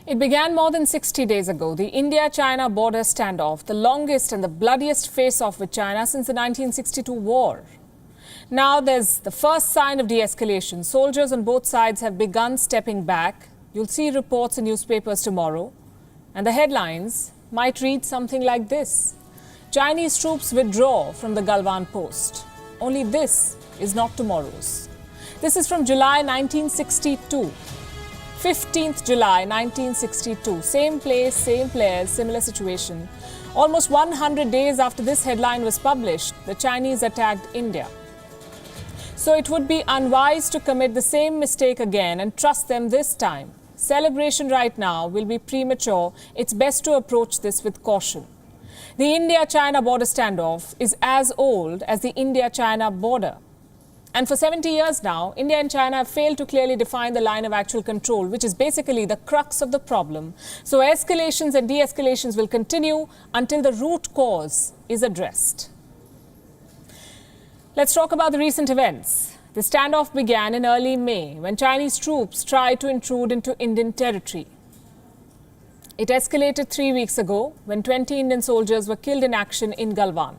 It began more than 60 days ago, the India-China border standoff, the longest and the bloodiest face-off with China since the 1962 war. Now there's the first sign of de-escalation. Soldiers on both sides have begun stepping back. You'll see reports in newspapers tomorrow. And the headlines might read something like this: Chinese troops withdraw from the Galwan post. Only this is not tomorrow's. This is from July 1962. 15th July 1962. Same place, same players, similar situation. Almost 100 days after this headline was published, the Chinese attacked India. So it would be unwise to commit the same mistake again and trust them this time. Celebration right now will be premature. It's best to approach this with caution. The India-China border standoff is as old as the India-China border. And for 70 years now, India and China have failed to clearly define the line of actual control, which is basically the crux of the problem. So escalations and de-escalations will continue until the root cause is addressed. Let's talk about the recent events. The standoff began in early May when Chinese troops tried to intrude into Indian territory. It escalated 3 weeks ago when 20 Indian soldiers were killed in action in Galwan.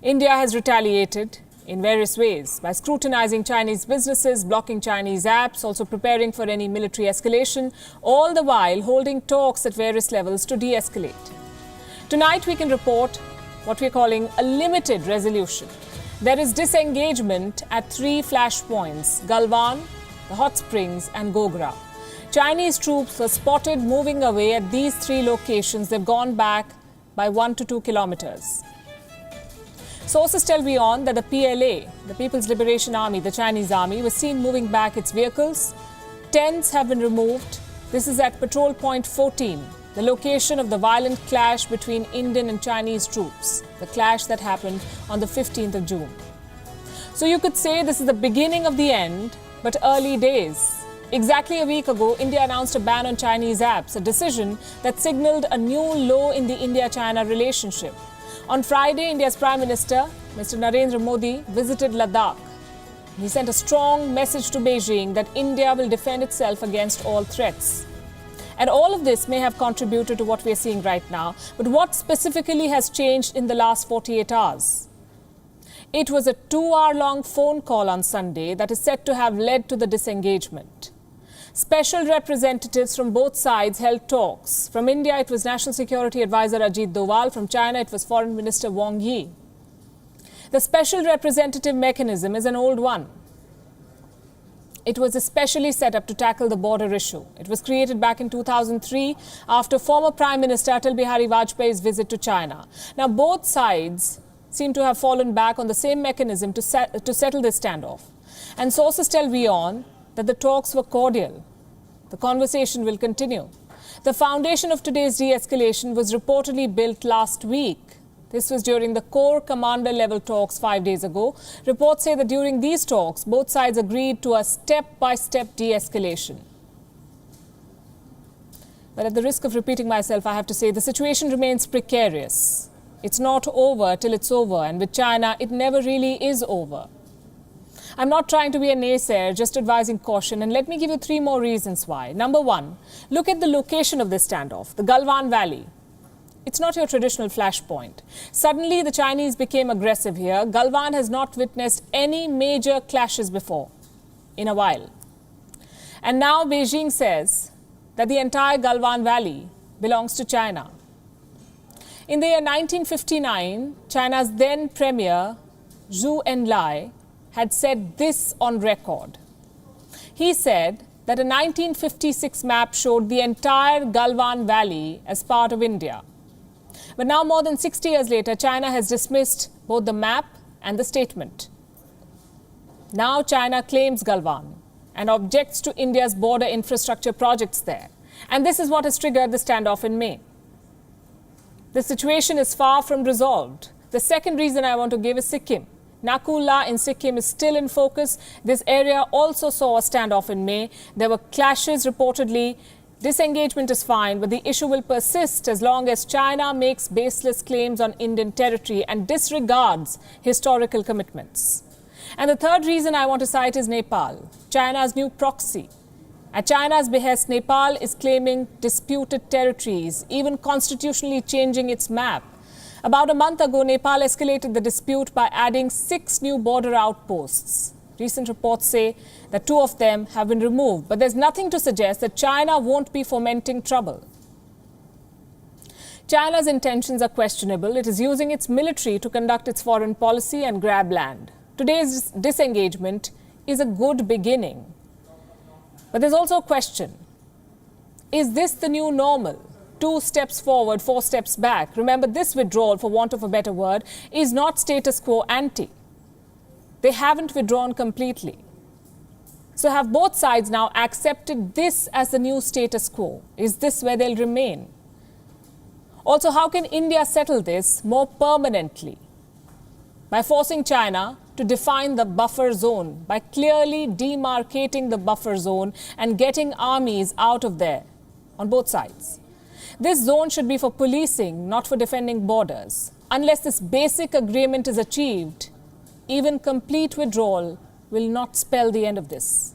India has retaliated in various ways by scrutinizing Chinese businesses, blocking Chinese apps, also preparing for any military escalation, all the while holding talks at various levels to de-escalate. Tonight we can report what we're calling a limited resolution. There is disengagement at 3 flashpoints: Galwan, the Hot Springs and Gogra. Chinese troops were spotted moving away at these 3 locations. They've gone back by 1 to 2 kilometers. Sources tell WION that the PLA, the People's Liberation Army, the Chinese army, was seen moving back its vehicles. Tents have been removed. This is at Patrol Point 14, the location of the violent clash between Indian and Chinese troops, the clash that happened on the 15th of June. So you could say this is the beginning of the end, but early days. Exactly a week ago, India announced a ban on Chinese apps, a decision that signaled a new low in the India-China relationship. On Friday, India's Prime Minister, Mr. Narendra Modi, visited Ladakh. He sent a strong message to Beijing that India will defend itself against all threats. And all of this may have contributed to what we are seeing right now. But what specifically has changed in the last 48 hours? It was a 2-hour-long phone call on Sunday that is said to have led to the disengagement. Special representatives from both sides held talks. From India, it was National Security Advisor Ajit Doval. From China, it was Foreign Minister Wang Yi. The special representative mechanism is an old one. It was especially set up to tackle the border issue. It was created back in 2003 after former Prime Minister Atal Bihari Vajpayee's visit to China. Now, both sides seem to have fallen back on the same mechanism to settle this standoff. And sources tell WION that the talks were cordial. The conversation will continue. The foundation of today's de-escalation was reportedly built last week. This was during the core commander level talks 5 days ago. Reports say that during these talks, both sides agreed to a step-by-step de-escalation. But at the risk of repeating myself, I have to say the situation remains precarious. It's not over till it's over, and with China, it never really is over. I'm not trying to be a naysayer, just advising caution, and let me give you 3 more reasons why. Number 1, look at the location of this standoff, the Galwan Valley. It's not your traditional flashpoint. Suddenly, the Chinese became aggressive here. Galwan has not witnessed any major clashes before, in a while. And now Beijing says that the entire Galwan Valley belongs to China. In the year 1959, China's then premier, Zhou Enlai, had said this on record. He said that a 1956 map showed the entire Galwan Valley as part of India. But now, more than 60 years later, China has dismissed both the map and the statement. Now China claims Galwan and objects to India's border infrastructure projects there. And this is what has triggered the standoff in May. The situation is far from resolved. The second reason I want to give is Sikkim. Naku La in Sikkim is still in focus. This area also saw a standoff in May. There were clashes reportedly. Disengagement is fine, but the issue will persist as long as China makes baseless claims on Indian territory and disregards historical commitments. And the third reason I want to cite is Nepal, China's new proxy. At China's behest, Nepal is claiming disputed territories, even constitutionally changing its map. About a month ago, Nepal escalated the dispute by adding 6 new border outposts. Recent reports say that 2 of them have been removed, but there's nothing to suggest that China won't be fomenting trouble. China's intentions are questionable. It is using its military to conduct its foreign policy and grab land. Today's disengagement is a good beginning. But there's also a question. Is this the new normal? 2 steps forward, 4 steps back. Remember, this withdrawal, for want of a better word, is not status quo ante. They haven't withdrawn completely. So have both sides now accepted this as the new status quo? Is this where they'll remain? Also, how can India settle this more permanently? By forcing China to define the buffer zone, by clearly demarcating the buffer zone and getting armies out of there on both sides. This zone should be for policing, not for defending borders. Unless this basic agreement is achieved, even complete withdrawal will not spell the end of this.